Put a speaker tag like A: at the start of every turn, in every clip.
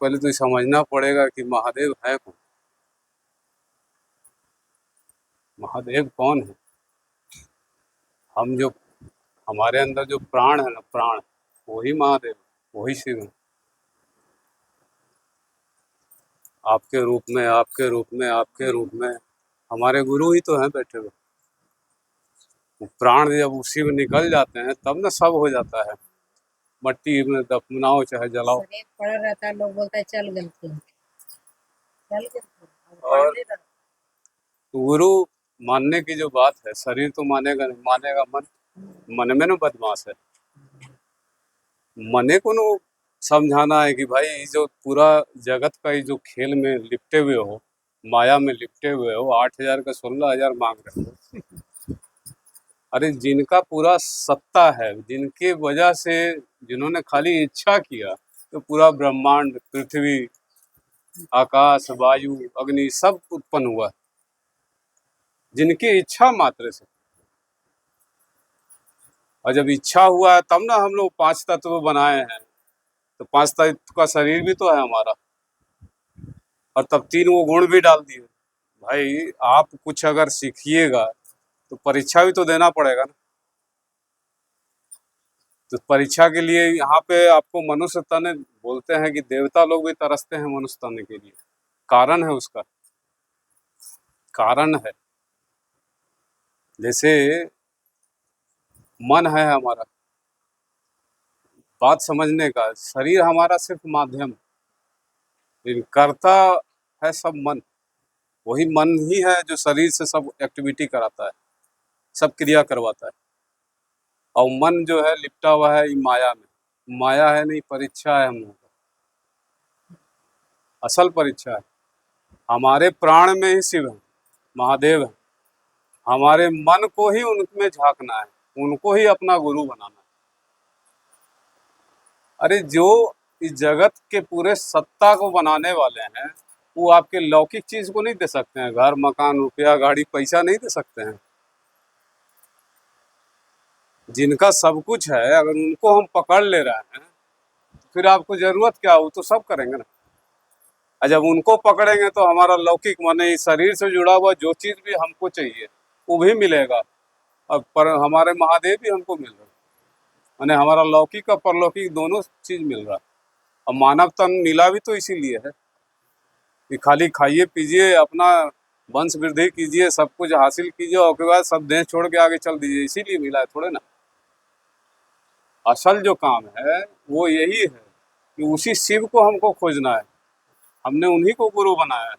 A: पहले तो ये समझना पड़ेगा कि महादेव है कौन। महादेव कौन है? हम जो हमारे अंदर जो प्राण है ना, प्राण, वही महादेव, वही शिव है। आपके रूप में, आपके रूप में, आपके रूप में हमारे गुरु ही तो हैं बैठे हुए। वो प्राण जब उसी में निकल जाते हैं तब ना सब हो जाता है। मट्टी में दफनाओ चाहे जलाओ।
B: शरीर पड़ा रहता है, लोग बोलते हैं चल गए, चल गए।
A: और गुरु मानने की जो बात है, शरीर तो मानेगा नहीं, मानेगा मन। मन में ना बदमाश है। मने को नो समझाना है कि भाई ये जो पूरा जगत का ये जो खेल में लिपटे हुए हो, माया में लिपटे हुए हो, 8,000 का 16,000 मांग रहे हो। अरे जिनका पूरा सत्ता है, जिनके वजह से, जिन्होंने खाली इच्छा किया तो पूरा ब्रह्मांड, पृथ्वी, आकाश, वायु, अग्नि सब उत्पन्न हुआ। जिनकी इच्छा मात्र से। और जब इच्छा हुआ है तब ना हम लोग 5 तत्व बनाए हैं। तो 5 तत्व का शरीर भी तो है हमारा। और तब 3 वो गुण भी डाल दिए। भाई आप कुछ अगर सीखिएगा तो परीक्षा भी तो देना पड़ेगा ना। तो परीक्षा के लिए यहाँ पे आपको मनुष्य तन बोलते हैं कि देवता लोग भी तरसते हैं मनुष्य तन के लिए। कारण है उसका, कारण है। जैसे मन है हमारा, बात समझने का, शरीर हमारा सिर्फ माध्यम, लेकिन करता है सब मन। वही मन ही है जो शरीर से सब एक्टिविटी कराता है, सब क्रिया करवाता है। और मन जो है लिपटा हुआ है माया में। माया है नहीं, परीक्षा है हम लोगों का। असल परीक्षा है। हमारे प्राण में ही शिव है, महादेव है। हमारे मन को ही उनमें झांकना है, उनको ही अपना गुरु बनाना है। अरे जो इस जगत के पूरे सत्ता को बनाने वाले हैं, वो आपके लौकिक चीज को नहीं दे सकते हैं। घर, मकान, रुपया, गाड़ी, पैसा नहीं दे सकते हैं। जिनका सब कुछ है, अगर उनको हम पकड़ ले रहे हैं तो फिर आपको जरूरत क्या? वो तो सब करेंगे ना। और जब उनको पकड़ेंगे तो हमारा लौकिक माने इस शरीर से जुड़ा हुआ जो चीज भी हमको चाहिए वो भी मिलेगा। और पर हमारे महादेव भी हमको मिल रहा है। माने हमारा लौकिक और परलौकिक दोनों चीज मिल रहा है। और मानव तन मिला भी तो इसीलिए है कि खाली खाइए पीजिए, अपना वंश वृद्धि कीजिए, सब कुछ हासिल कीजिए और उसके बाद सब देश छोड़ के आगे चल दीजिए, इसीलिए मिला है थोड़े ना। असल जो काम है वो यही है कि उसी शिव को हमको खोजना है। हमने उन्हीं को गुरु बनाया है।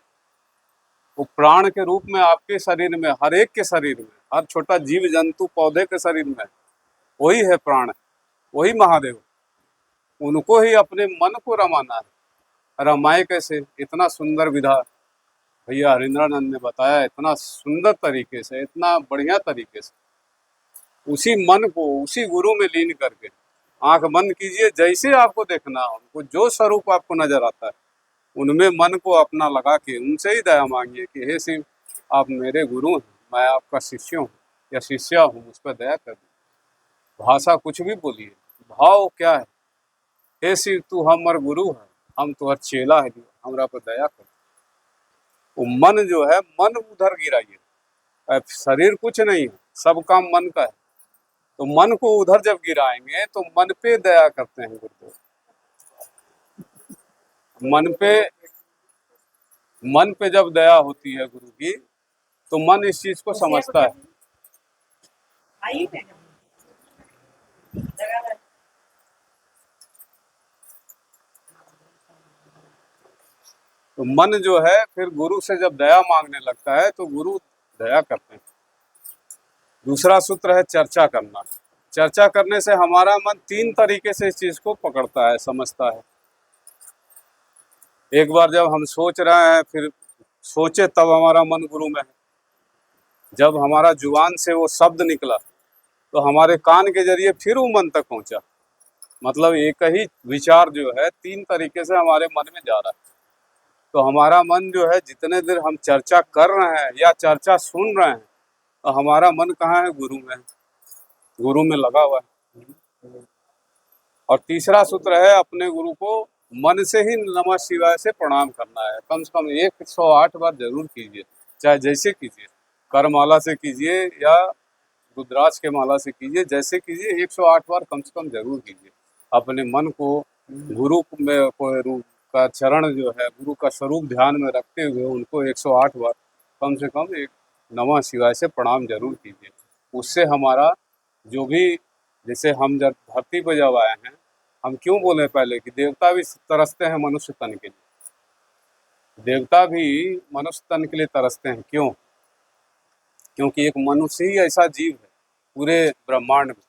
A: वो प्राण के रूप में आपके शरीर में, हर एक के शरीर में, हर छोटा जीव जंतु पौधे के शरीर में वही है प्राण, वही महादेव। उनको ही अपने मन को रमाना है। रमाए कैसे? इतना सुंदर विधा भैया हरिंद्रानंद ने बताया, इतना सुंदर तरीके से, इतना बढ़िया तरीके से। उसी मन को उसी गुरु में लीन करके आंख बंद कीजिए, जैसे आपको देखना हो, उनको जो स्वरूप आपको नजर आता है उनमें मन को अपना लगा के उनसे ही दया मांगिए कि हे शिव, आप मेरे गुरु हैं, मैं आपका शिष्य हूँ या शिष्या हूँ, उस पर दया कर दीजिए। भाषा कुछ भी बोलिए, भाव क्या है? हे शिव, तू हमर गुरु है, हम तुहर चेला है, हमरा पर दया कर। वो मन जो है, मन उधर गिराइए। अब शरीर कुछ नहीं है, सब काम मन का है। तो मन को उधर जब गिराएंगे तो मन पे दया करते हैं गुरुदेव। मन पे जब दया होती है गुरु की, तो मन इस चीज को समझता है। तो मन जो है फिर गुरु से जब दया मांगने लगता है तो गुरु दया करते हैं। दूसरा सूत्र है चर्चा करना। चर्चा करने से हमारा मन 3 तरीके से इस चीज को पकड़ता है, समझता है। एक बार जब हम सोच रहे हैं, फिर सोचे तब हमारा मन गुरु में है। जब हमारा जुबान से वो शब्द निकला तो हमारे कान के जरिए फिर वो मन तक पहुंचा। मतलब एक ही विचार जो है 3 तरीके से हमारे मन में जा रहा है। तो हमारा मन जो है, जितने देर हम चर्चा कर रहे हैं या चर्चा सुन रहे हैं, तो हमारा मन कहाँ है? गुरु में है, गुरु में लगा हुआ है। और तीसरा सूत्र है अपने गुरु को मन से ही नमः शिवाय से प्रणाम करना है। कम से कम 108 बार जरूर कीजिए, चाहे जैसे कीजिए, करमाला से कीजिए या रुद्राक्ष के माला से कीजिए, जैसे कीजिए 108 बार कम से कम जरूर कीजिए। अपने मन को गुरु में को रूप का चरण जो है, गुरु का स्वरूप ध्यान में रखते हुए उनको 108 बार कम से कम एक नमः शिवाय से प्रणाम जरूर कीजिए। उससे हमारा जो भी, जैसे हम जब धरती पर जब आए हैं, हम क्यों बोले पहले कि देवता भी तरसते हैं मनुष्य तन के लिए। देवता भी मनुष्य तन के लिए तरसते हैं, क्यों? क्योंकि एक मनुष्य ही ऐसा जीव है पूरे ब्रह्मांड में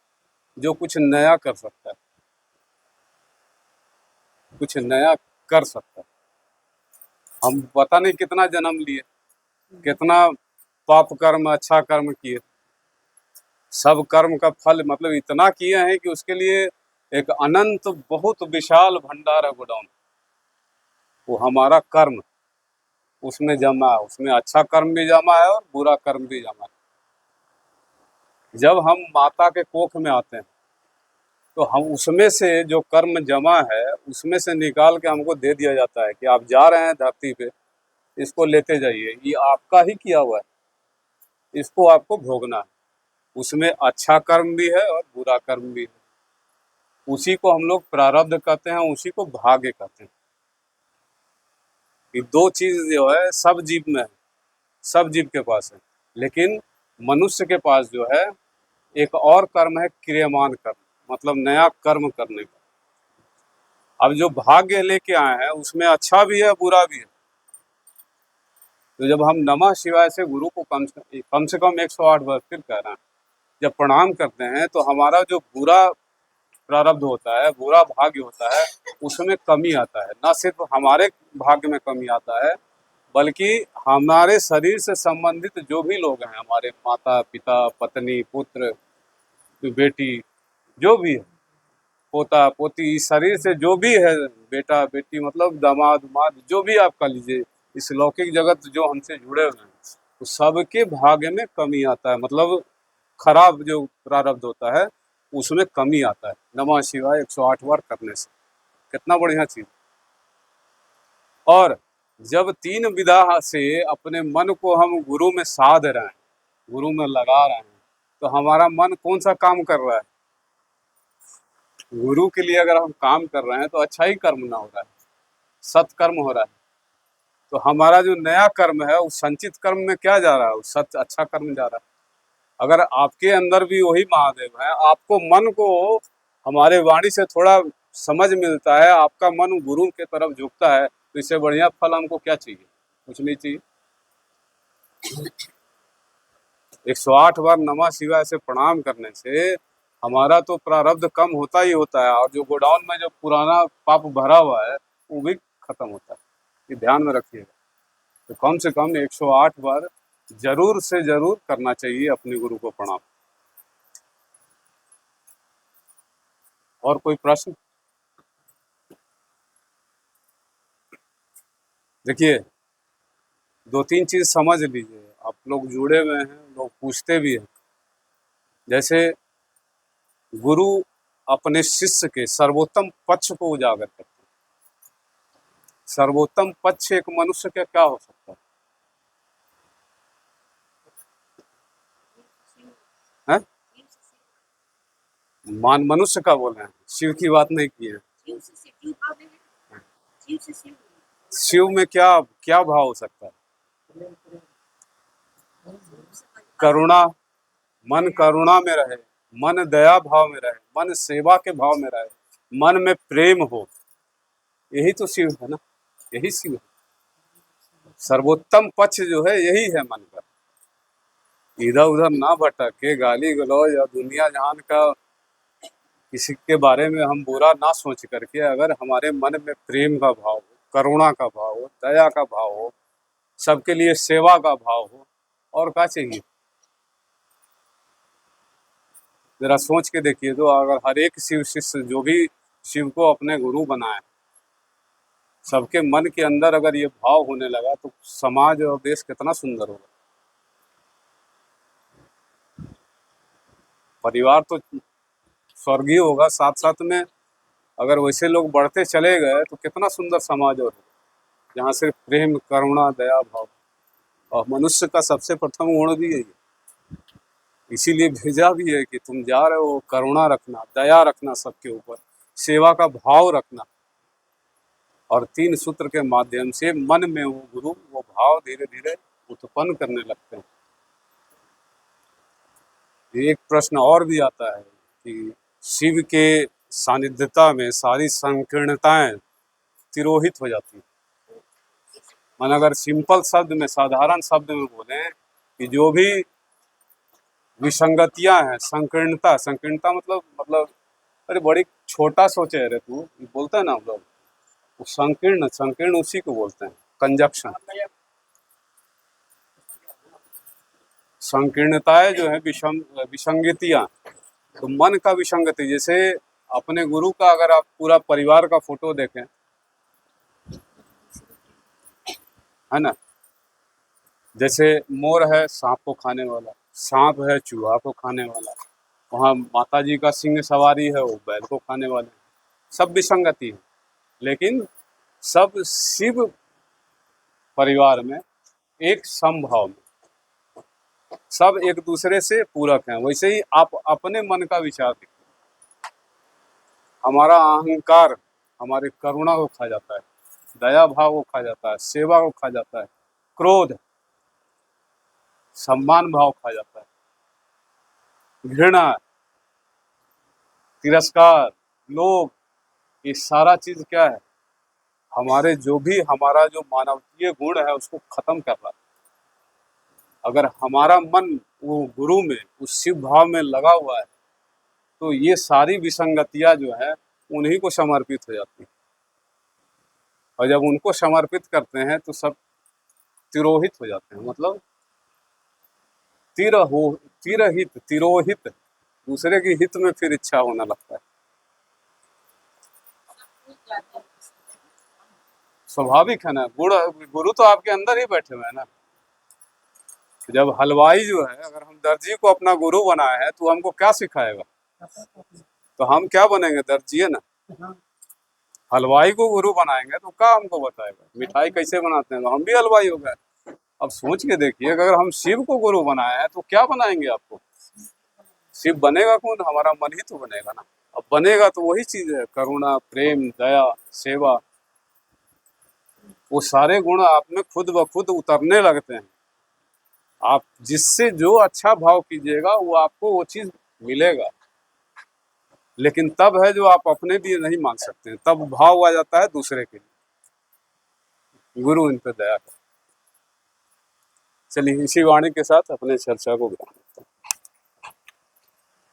A: जो कुछ नया कर सकता है, कुछ नया कर सकता है। हम पता नहीं कितना जन्म लिए, कितना पाप कर्म अच्छा कर्म किए, सब कर्म का फल मतलब इतना किए हैं कि उसके लिए एक अनंत बहुत विशाल भंडार है गोडाउन। वो हमारा कर्म उसमें जमा है, उसमें अच्छा कर्म भी जमा है और बुरा कर्म भी जमा है। जब हम माता के कोख में आते हैं तो हम उसमें से जो कर्म जमा है उसमें से निकाल के हमको दे दिया जाता है कि आप जा रहे हैं धरती पे, इसको लेते जाइए, ये आपका ही किया हुआ है, इसको आपको भोगना है। उसमें अच्छा कर्म भी है और बुरा कर्म भी है। उसी को हम लोग प्रारब्ध कहते हैं, उसी को भाग्य कहते हैं। ये दो चीज जो है सब जीव में है, सब जीव के पास है, लेकिन मनुष्य के पास जो है एक और कर्म है, क्रियमान कर्म, मतलब नया कर्म करने का। अब जो भाग्य लेके आए हैं उसमें अच्छा भी है बुरा भी है। तो जब हम नमः शिवाय से गुरु को कम से कम 108 बार फिर कह रहे हैं, जब प्रणाम करते हैं तो हमारा जो बुरा प्रारब्ध होता है, बुरा भाग्य होता है, उसमें कमी आता है। न सिर्फ हमारे भाग्य में कमी आता है, बल्कि हमारे शरीर से संबंधित जो भी लोग हैं, हमारे माता पिता पत्नी पुत्र बेटी जो भी है, पोता पोती, इस शरीर से जो भी है, बेटा बेटी मतलब दामाद उमाद जो भी आप कह लीजिए, इस लौकिक जगत जो हमसे जुड़े हुए हैं, तो सबके भाग्य में कमी आता है। मतलब खराब जो प्रारब्ध होता है उसमें कमी आता है नमः शिवाय 108 बार करने से। कितना बढ़िया चीज। और जब 3 विधा से अपने मन को हम गुरु में साध रहे हैं, गुरु में लगा रहे हैं, तो हमारा मन कौन सा काम कर रहा है? गुरु के लिए अगर हम काम कर रहे हैं तो अच्छा ही कर्म ना हो रहा है, सत्कर्म हो रहा है। तो हमारा जो नया कर्म है उस संचित कर्म में क्या जा रहा है? उस सत्य अच्छा कर्म जा रहा है। अगर आपके अंदर भी वही महादेव है, आपको मन को हमारे वाणी से थोड़ा समझ मिलता है, आपका मन गुरु के तरफ झुकता है, तो इससे बढ़िया फल हमको क्या चाहिए? कुछ नहीं चाहिए। 108 बार नमः शिवाय से प्रणाम करने से हमारा तो प्रारब्ध कम होता ही होता है, और जो गोडाउन में जो पुराना पाप भरा हुआ है वो भी खत्म होता है। ये ध्यान में रखिएगा। तो कम से कम 108 बार जरूर से जरूर करना चाहिए अपने गुरु को प्रणाम। और कोई प्रश्न? देखिए, 2-3 चीज समझ लीजिए। आप लोग जुड़े हुए हैं, लोग पूछते भी हैं। जैसे गुरु अपने शिष्य के सर्वोत्तम पक्ष को उजागर करते हैं। सर्वोत्तम पक्ष एक मनुष्य का क्या हो सकता है? मान मनुष्य का बोल रहे हैं, शिव की बात नहीं की है। शिव में क्या क्या भाव हो सकता है? करुणा, मन करुणा में रहे, मन दया भाव में रहे, मन सेवा के भाव में रहे, मन में प्रेम हो, यही तो शिव है ना, यही शिव है। सर्वोत्तम पक्ष जो है यही है मन का। इधर उधर ना भटके, गाली गलौज या दुनिया जहान का किसी के बारे में हम बुरा ना सोच करके, अगर हमारे मन में प्रेम का भाव हो, करुणा का भाव हो, दया का भाव हो, सबके लिए सेवा का भाव हो, और क्या चाहिए? जरा सोच के देखिए। तो अगर हर एक शिव शिष्य जो भी शिव को अपने गुरु बनाए, सबके मन के अंदर अगर ये भाव होने लगा तो समाज और देश कितना सुंदर होगा। परिवार तो स्वर्गीय होगा, साथ साथ में अगर वैसे लोग बढ़ते चले गए तो कितना सुंदर समाज हो, जहाँ सिर्फ प्रेम, करुणा, दया भाव, और मनुष्य का सबसे प्रथम गुण भी है, इसीलिए भेजा भी है कि तुम जा रहे हो, करुणा रखना, दया रखना सबके ऊपर, सेवा का भाव रखना, और 3 सूत्र के माध्यम से मन में वो गुरु वो भाव धीरे धीरे उत्पन्न करने लगते हैं। एक प्रश्न और भी आता है कि शिव के सानिध्यता में सारी संकीर्णताएं तिरोहित हो जाती हैं। मन अगर सिंपल शब्द में, साधारण शब्द में बोले कि जो भी विसंगतियां हैं, संकीर्णता, संकीर्णता मतलब अरे बड़ी छोटा सोचे रे तू, बोलते हैं ना हम लोग, वो संकीर्ण, संकीर्ण उसी को बोलते हैं, कंजक्शन। संकीर्णताएं जो है, विसंगतियां, तो मन का विसंगति, जैसे अपने गुरु का अगर आप पूरा परिवार का फोटो देखें, है ना, जैसे मोर है सांप को खाने वाला, सांप है चूहा को खाने वाला, वहाँ माता जी का सिंह सवारी है, वो बैल को खाने वाले, सब विसंगति है, लेकिन सब शिव परिवार में एक समभाव में, सब एक दूसरे से पूरक हैं। वैसे ही आप अपने मन का विचार देखिए, हमारा अहंकार हमारी करुणा को खा जाता है, दया भाव को खा जाता है, सेवा को खा जाता है, क्रोध सम्मान भाव खा जाता है, घृणा, तिरस्कार, लोभ, ये सारा चीज क्या है, हमारे हमारा जो मानवीय गुण है उसको खत्म कर रहा है। अगर हमारा मन वो गुरु में, उस शिव भाव में लगा हुआ है, तो ये सारी विसंगतियां जो है उन्हीं को समर्पित हो जाती है, और जब उनको समर्पित करते हैं तो सब तिरोहित हो जाते हैं। मतलब तिरोहित, दूसरे के हित में फिर इच्छा होने लगता है। स्वाभाविक है ना, गुरु तो आपके अंदर ही बैठे हुए हैं ना। जब हलवाई जो है, अगर हम दर्जी को अपना गुरु बनाए हैं तो हमको क्या सिखाएगा, तो हम क्या बनेंगे, दर्जी है ना। हलवाई को गुरु बनाएंगे तो क्या हमको बताएगा, मिठाई कैसे बनाते हैं, तो हम भी हलवाई हो गए। अब सोच के देखिए, अगर हम शिव को गुरु बनाए हैं तो क्या बनाएंगे आपको, शिव बनेगा कौन, हमारा मन ही तो बनेगा ना। अब बनेगा तो वही चीज है, करुणा, प्रेम, दया, सेवा, वो सारे गुण आप में खुद ब खुद उतरने लगते हैं। आप जिससे जो अच्छा भाव कीजिएगा वो आपको वो चीज मिलेगा, लेकिन तब है जो आप अपने लिए नहीं मांग सकते हैं, तब भाव आ जाता है दूसरे के लिए। गुरु इन पर दया कर। चलिए इसी वाणी के साथ अपने चर्चा को